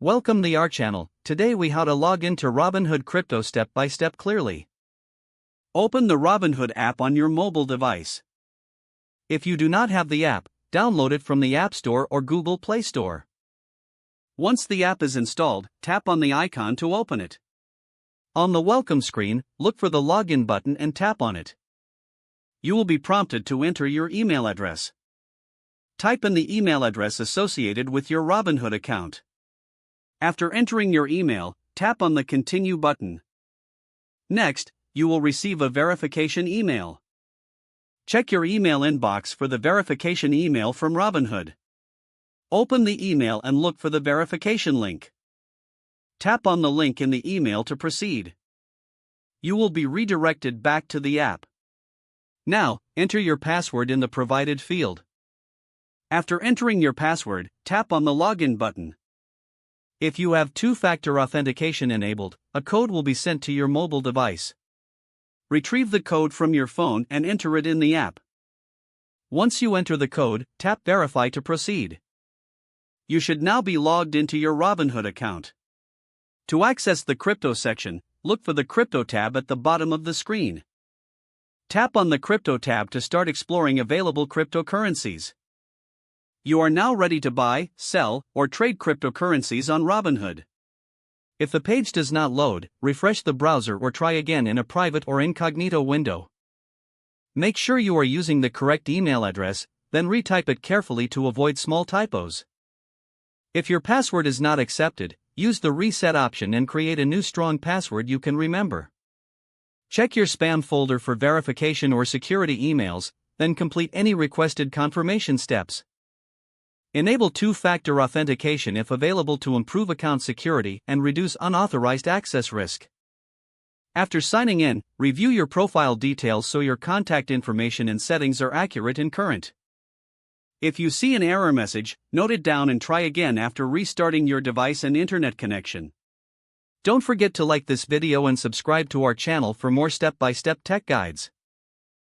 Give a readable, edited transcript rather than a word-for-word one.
Welcome to our channel. Today we how to log into Robinhood crypto step by step clearly. Open the Robinhood app on your mobile device. If you do not have the app, download it from the App Store or Google Play Store. Once the app is installed, tap on the icon to open it. On the welcome screen, look for the login button and tap on it. You will be prompted to enter your email address. Type in the email address associated with your Robinhood account. After entering your email, tap on the Continue button. Next, you will receive a verification email. Check your email inbox for the verification email from Robinhood. Open the email and look for the verification link. Tap on the link in the email to proceed. You will be redirected back to the app. Now, enter your password in the provided field. After entering your password, tap on the Login button. If you have two-factor authentication enabled, a code will be sent to your mobile device. Retrieve the code from your phone and enter it in the app. Once you enter the code, tap Verify to proceed. You should now be logged into your Robinhood account. To access the crypto section, look for the Crypto tab at the bottom of the screen. Tap on the Crypto tab to start exploring available cryptocurrencies. You are now ready to buy, sell, or trade cryptocurrencies on Robinhood. If the page does not load, refresh the browser or try again in a private or incognito window. Make sure you are using the correct email address, then retype it carefully to avoid small typos. If your password is not accepted, use the reset option and create a new strong password you can remember. Check your spam folder for verification or security emails, then complete any requested confirmation steps. Enable two-factor authentication if available to improve account security and reduce unauthorized access risk. After signing in, review your profile details so your contact information and settings are accurate and current. If you see an error message, note it down and try again after restarting your device and internet connection. Don't forget to like this video and subscribe to our channel for more step-by-step tech guides.